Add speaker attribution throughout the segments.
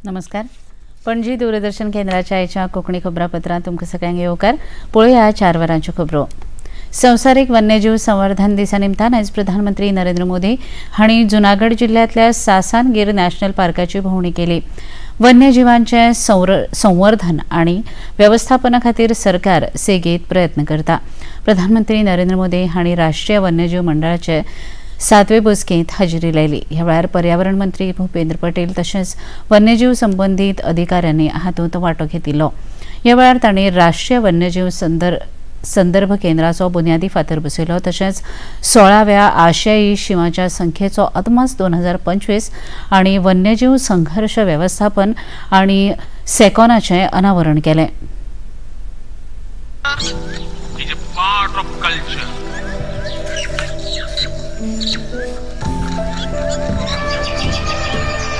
Speaker 1: नमस्कार. पणजी दूरदर्शन केंद्राच्या आयच्या कोंकणी खबरापत्रांत तुमकां सगळ्यांक येवकार. पळोवया 4 वरांच्यो खबरो. संवसारीक वन्यजीव संवर्धन दिसा निमतान आयज प्रधानमंत्री नरेंद्र मोदी हांणी जुनागढ जिल्ल्यांतल्या सासन गिर नॅशनल पार्काची भोंवडी केली. वन्यजीवांचे संवर्धन आनी वेवस्थापना खातीर सरकार सेगीत प्रयत्न करता. प्रधानमंत्री नरेंद्र मोदी हांणी राष्ट्रीय वन्यजीव मंडळाचे 7वे बसकेंत हाजिरी लायली. ह्या वेळार पर्यावरण मंत्री भूपेंद्र पटेल तशेंच वन्यजीव संबंधीत अधिकाऱ्यांनी हातूंत वांटो घेतिल्लो. ह्या वेळार तांणी राष्ट्रीय वन्यजीव संदर्भ केंद्राचो बुन्यादी फातर बसयलो. तशेंच 16व्या आशियाई शिवांच्या संख्येचो अदमास 2025 आनी वन्यजीव संघर्ष वेवस्थापन आनी सेकॉनाचें अनावरण केलें.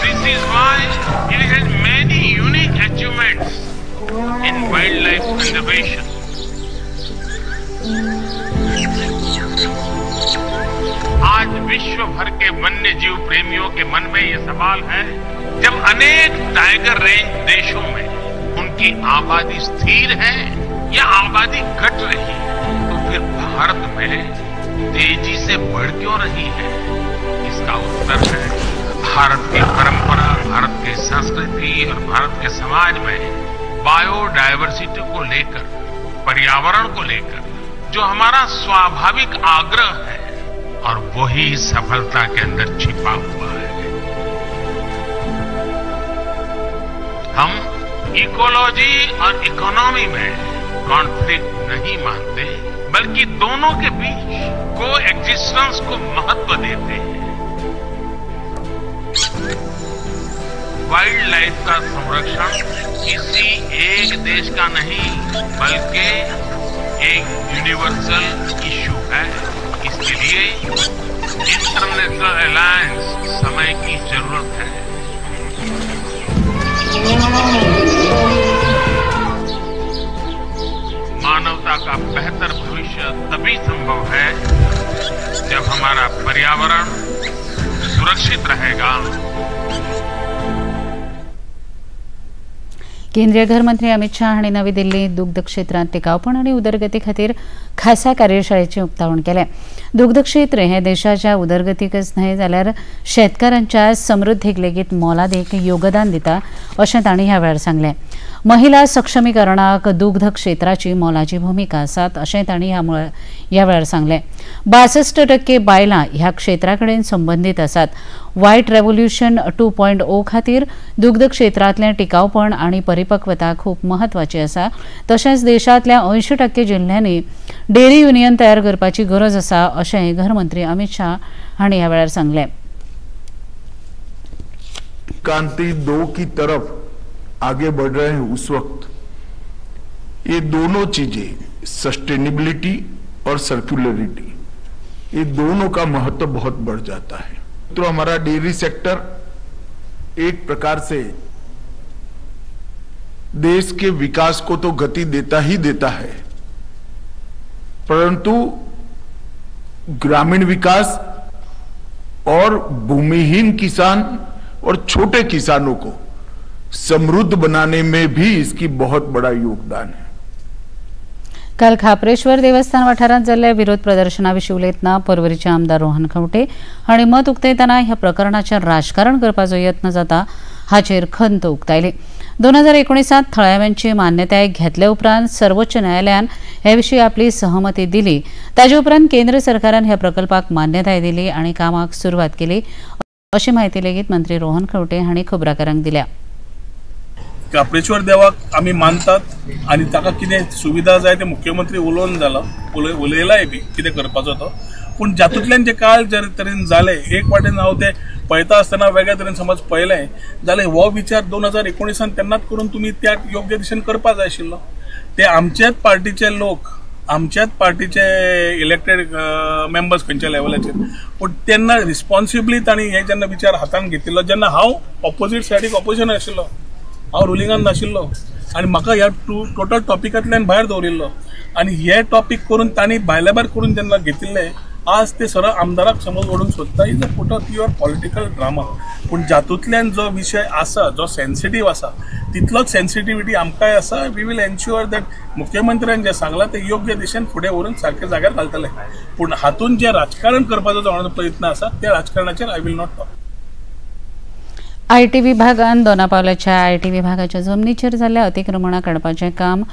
Speaker 2: This is why it has many unique achievements in wildlife conservation. आज विश्व भर के वन्य जीव प्रेमियों के मन में ये सवाल है, जब अनेक टाइगर रेंज देशों में उनकी आबादी स्थिर है या आबादी घट रही है, तो फिर भारत में तेजी से बढ़ क्यों रही है? इसका उत्तर है भारत की परंपरा, भारत की संस्कृति और भारत के समाज में बायोडायवर्सिटी को लेकर, पर्यावरण को लेकर जो हमारा स्वाभाविक आग्रह है, और वही सफलता के अंदर छिपा हुआ है. हम इकोलॉजी और इकोनॉमी में कॉन्फ्लिक्ट नहीं मानते, बल्कि दोनों के बीच को एक्जिस्टेंस को महत्व देते हैं. वाइल्ड लाइफ का संरक्षण किसी एक देश का नहीं, बल्कि एक यूनिवर्सल इशू है. इसके लिए इंटरनेशनल अलायंस समय की जरूरत है. मानवता का बेहतर भविष्य तभी संभव है जब हमारा पर्यावरण सुरक्षित रहेगा.
Speaker 1: केंद्रीय घर मंत्री अमित शाह हांणी नवी दिल्लीत दुग्ध क्षेत्रांत टिकावपण आनी उदरगती खातीर खासा कार्यशाळेचें उक्तावण केलें. दुग्ध क्षेत्र हें देशाच्या उदरगतीकच न्हय जाल्यार शेतकारांच्या समृद्धीक लेगीत मोलादीक योगदान दिता अशें तांणी ह्या वेळार सांगलें. महिला सक्षमीकरणाक दुग्ध क्षेत्राची मोलाची भूमिका आसात अशें तांणी ह्या वेळार सांगलें. 62% बायलां ह्या क्षेत्रा कडेन संबंदीत आसात. व्हायट रेव्होल्युशन 2.0 खातीर दुग्ध क्षेत्रांतलें टिकावपण आनी परिपक्वता खूब म्हत्वाची आसा. तशेंच देशांतल्या 80% जिल्ह्यांनी डेअरी युनियन तयार करपाची गरज आसा अशेंय घरमंत्री अमित शाह हांणी ह्या वेळार सांगलें.
Speaker 3: क्रांति 2 की तरफ आगे बढ़ रहे हैं उस वक्त ये दोनों चीजें सस्टेनेबिलिटी और सर्कुलरिटी, ये दोनों का महत्व बहुत बढ़ जाता है. तो हमारा डेयरी सेक्टर एक प्रकार से देश के विकास को तो गति देता ही देता है, परंतु ग्रामीण विकास और भूमिहीन किसान और छोटे किसानों को समृद्ध बनाने में भी इसकी बहुत बड़ा योगदान है.
Speaker 1: काल खापरेश्वर देवस्थान वाठारांत जाल्ल्या विरोध प्रदर्शनाविशीं उलयतना पर्वरीचे आमदार रोहन खंवटे हांणी मत उक्तायतना ह्या प्रकरणाचें राजकारण करपाचो यत्न जाता हाचेर खंत उक्तायली. 2019 थळाव्यांची मान्यताय घेतले उपरांत सर्वोच्च न्यायालयान हे विशीं आपली सहमती दिली. ताजे उपरांत केंद्र सरकारान ह्या प्रकल्पाक मान्यताय दिली आनी कामाक सुरवात केली अशी माहिती लेगीत मंत्री रोहन खंवटे हांणी खबराकारांक दिल्या.
Speaker 4: खापरेश्वर देवाक आमी मानतात आनी ताका कितें सुविधा जाय ते मुख्यमंत्री उलयलाय बी कितें करपाचो तो. पूण जातूंतल्यान जे काल जे तरेन जाले, एक वाटेन हांव ते पळयता आसतना वेगळ्या तरेन समज पळयलें जाल्यार हो विचार 2019 तेन्नाच करून तुमी त्या योग्य दिशेन करपा जाय आशिल्लो. ते आमच्याच पार्टीचे लोक, आमच्याच पार्टीचे इलेक्टेड मेंबर्स खंयच्या लेवलाचेर, पूण तेन्ना रिस्पॉन्सिबली तांणी हे जेन्ना विचार हातांत घेतिल्लो, जेन्ना हांव ऑपोजीट सायडीक ऑपोजिशन आशिल्लो, हांव रुलिंगान नाशिल्लो आनी म्हाका ह्या टोटल टॉपिकांतल्यान भायर दवरिल्लो आनी हे टॉपिक करून तांणी भायल्या भायर करून जेन्ना घेतिल्ले आज ते सरळ आमदाराक समोर ओडून सोदता. Is a put off your political drama. पूण जातूंतल्यान जो विशय आसा, जो सेन्सिटीव आसा, तितलोच सेन्सिटिविटी आमकांय आसा. वी वील एन्श्युअर दॅट मुख्यमंत्र्यान जें सांगलां ते योग्य दिशेन फुडें व्हरून सारक्या जाग्यार घालतले. पूण हातून जें राजकारण करपाचो जो प्रयत्न आसा त्या राजकारणाचेर I will not talk.
Speaker 1: IT विभागान दोनापावलाच्या आयटी विभागाच्या जमनीचेर जाल्ल्या अतिक्रमणां काडपाचें काम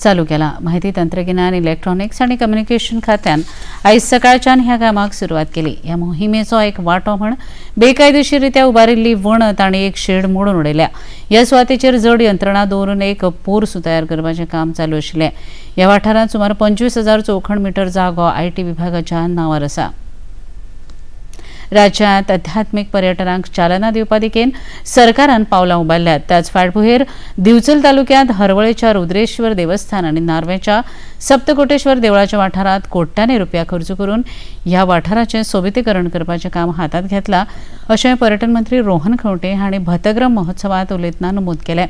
Speaker 1: चालू केलां. माहिती तंत्रगिन्यान, इलेक्ट्रॉनिक्स आनी कम्युनिकेशन खात्यान आयज सकाळच्यान ह्या कामाक सुरवात केली. ह्या मोहिमेचो एक वांटो म्हण बेकायदेशीररित्या उबारिल्ली वणत आनी एक शेड मोडून उडयल्या. ह्या सुवातेचेर जड यंत्रणा दवरून एक पोरस तयार करपाचें काम चालू आशिल्लें. ह्या वाठारांत सुमार 25,000 चौखण मीटर जागो आयटी विभागाच्या नांवार आसा. राज्यांत अध्यात्मीक पर्यटनाक चालना दिवपा दिकेन सरकारान पावलां उबारल्यात. त्याच फाटभुंयेर दिवचल तालुक्यांत हरवळेच्या रुद्रेश्वर देवस्थान आनी नार्वेच्या सप्तकोटेश्वर देवळाच्या वाठारांत कोट्यांनी रुपया खर्च करून ह्या वाठाराचें सोबितीकरण करपाचें काम हातांत घेतलां अशें पर्यटन मंत्री रोहन खंवटे हांणी भतग्रम महोत्सवांत उलयतना नमूद केलें.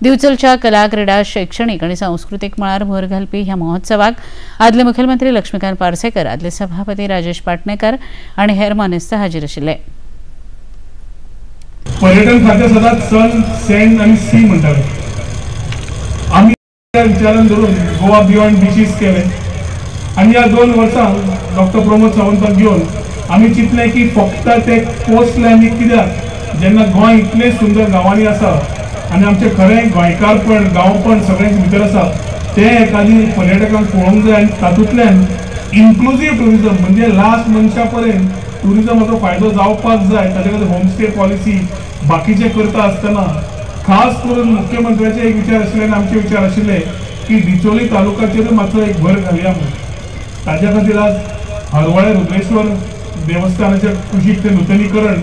Speaker 1: दिवचलच्या कला, क्रीडा, शैक्षणीक आनी सांस्कृतीक मळार भर घालपी ह्या महोत्सवाक आदले मुखेलमंत्री लक्ष्मीकांत पार्सेकर, आदले सभापती राजेश पाटणेकर आनी हेर मानेस्त हाजीर आशिल्ले.
Speaker 5: पर्यटन खात्या सदांच सन, सँड आनी सी म्हणटाले. आमी विचारान धरून गोवा बियॉन्ड बिचीस केले आनी ह्या 2 वर्सां डॉक्टर प्रमोद सावंताक घेवन आमी चिंतलें की फक्त ते कोस्ट लायनीक कित्याक जेन्ना गोंय इतले सुंदर गांवांनी आसा आनी आमचे खरें गोंयकारपण, गांवपण सगळ्यांक भितर आसा ते एखादी पर्यटकांक पळोवंक जाय. आनी तातूंतल्यान इन्क्लुझीव टुरिजम म्हणजे लास्ट मनशा पर्यंत टुरिजमाचो फायदो जावपाक जाय. ताचे खातीर होमस्टे पॉलिसी बाकीचे करता आसतना खास करून मुख्यमंत्र्याचे एक विचार आशिल्ले आनी आमचे विचार आशिल्ले की डिचोली तालुक्याचेर मात्र एक भर घालया म्हणून. ताच्या खातीर आज हरवळे रुद्रेश्वर देवस्थानाच्या कुशीक ते नूतनीकरण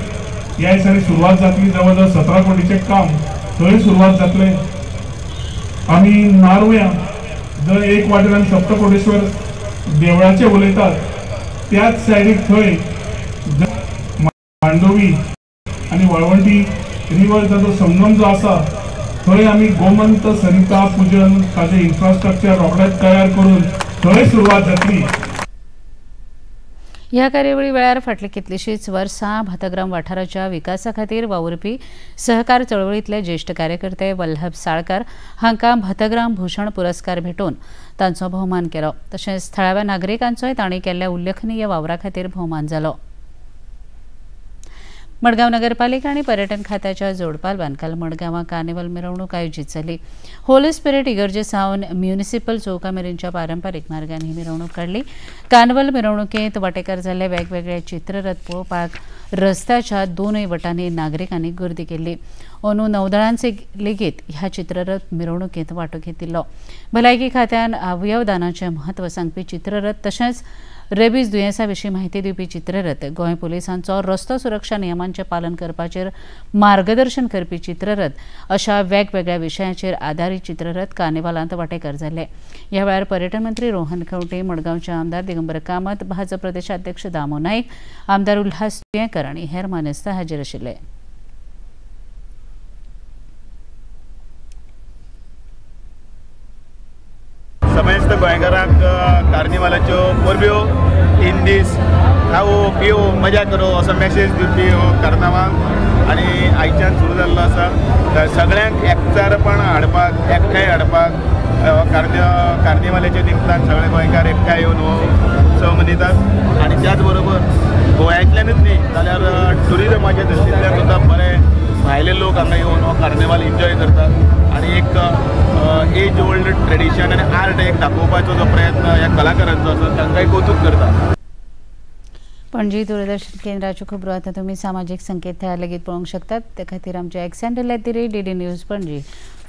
Speaker 5: ह्या दिसांनी सुरवात जातली. जवळ जवळ 17 कोटीचें काम थंय सुरवात जातलें. आमी नार्व्या जर एक वाटेन सप्तकोटेश्वर देवळाचे उलयतात त्याच सायडीक थंय मांडोवी आनी वळवंटी रिव्हरचा जो संगम जो आसा थंय आमी गोमंत सरिता पूजन ताजें इन्फ्रास्ट्रक्चर रोखडेंच तयार करून थंय सुरवात जातली.
Speaker 1: ह्या कार्यावळी वेळार फाटली कितलीशींच वर्सां भतग्राम वाठाराच्या विकासा खातीर वावुरपी सहकार चळवळींतले ज्येश्ठ कार्यकर्ते वल्लभ साळकार हांकां भतग्राम भूषण पुरस्कार भेटून तांचो भोवमान केलो. तशेंच थळाव्या नागरिकांचोय तांणी केल्ल्या उल्लेखनीय वावरा खातीर भोवमान जालो. मडगांव नगरपालिका आनी पर्यटन खात्याच्या जोडपालवान काल मडगांवां कार्निवल मिरवणूक आयोजीत जाली. होली स्पिरीट इगर्जे सावन म्युनिसिपल चौका मेरेनच्या पारंपारीक मार्गान ही मिरवणूक काडली. कार्निवल मिरवणुकेंत वांटेकार जाल्ले वेगवेगळे चित्ररथ पळोवपाक रस्त्याच्या दोनूय वटांनी नागरिकांनी गर्दी केल्ली. अंदू नौदळांचे लेगीत ह्या चित्ररथ मिरवणुकेंत वांटो घेतिल्लो. भलायकी खात्यान अवयव दानाचें म्हत्व सांगपी चित्ररथ तशेंच रेबीज दुयेंसा विशीं म्हायती दिवपी चित्ररथ, गोंय पुलिसांचो रस्तो सुरक्षा नियमांचें पालन करपाचेर मार्गदर्शन करपी चित्ररथ अशा वेगवेगळ्या विशयांचेर आदारीत चित्ररथ कार्निवालांत वांटेकार जाल्ले. ह्या वेळार पर्यटन मंत्री रोहन खंवटे, मडगांवचे आमदार दिगंबर कामत, भाजप प्रदेशाध्यक्ष दामो नाईक, आमदार उल्हास तुयेंकर आनी हेर मानेस्त हाजीर आशिल्ले.
Speaker 6: समेस्त गोंयकारांक कार्निवालाच्यो परब्यो 3 दीस खावो पियो मजा करो असो मेसेज दिवपी कार्नावाल आनी आयच्यान सुरू जाल्लो आसा. सगळ्यांक एकचारपण हाडपाक, एकठांय हाडपाक कार्निवालाच्या निमतान सगळे गोंयकार एकठांय येवन हो उत्सव मनयतात. आनी त्याच बरोबर गोंयांतल्यानूच न्ही जाल्यार टुरिजमाच्या दृश्टींतल्यान सुद्दां बरे भायले लोक हांगा येवन हो कार्निवाल एन्जॉय करतात आनी एक एज ओल्ड ट्रेडिशन आनी आर्ट एक दाखोवपाचो जो प्रयत्न ह्या कलाकारांचो आसा तांकांय कौतुक करता.
Speaker 1: पणजी दूरदर्शन केंद्राच्यो खबरो आतां तुमी सामाजीक संकेतथळार लेगीत पळोवंक शकतात. ते खातीर आमच्या x handle @DD news Panaji,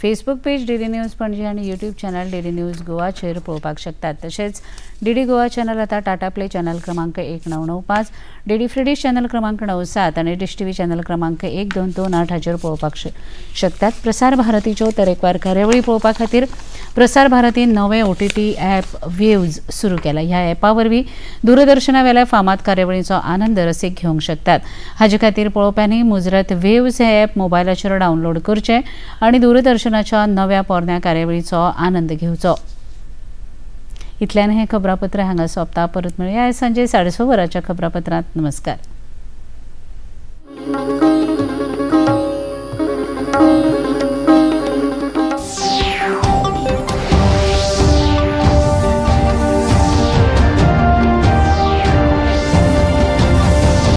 Speaker 1: Facebook page DD news Panaji आनी यूट्यूब चॅनल DD न्यूज गोवाचेर पळोवपाक शकतात. तशेंच DD गोवा चॅनल आतां टाटा प्ले चॅनल क्रमांक 1995, DD फ्री डिश चॅनल क्रमांक 97 आनी डिश TV चॅनल क्रमांक 1228 हाचेर पळोवपाक शकतात. प्रसार भारतीच्यो तरेकवार कार्यावळी पळोवपा खातीर प्रसार भारतीन नवें OTT ॲप वेव्ज सुरू केलां. ह्या ॲपा वरवीं दूरदर्शना वेल्या फामाद कार्यावळींचो आनंद रसीक घेवंक शकतात. हाचे खातीर पळोवप्यांनी मुजरत वेव्ज हें ॲप मोबायलाचेर डावनलोड करचें आनी दूरदर्शनाच्या नव्या पोरन्या कार्यावळींचो आनंद घेवचो. इतल्यान हें खबरापत्र हांगा सोंपता. परत मेळुया सांजे 6:30 वरांच्या खबरापत्रांत. नमस्कार.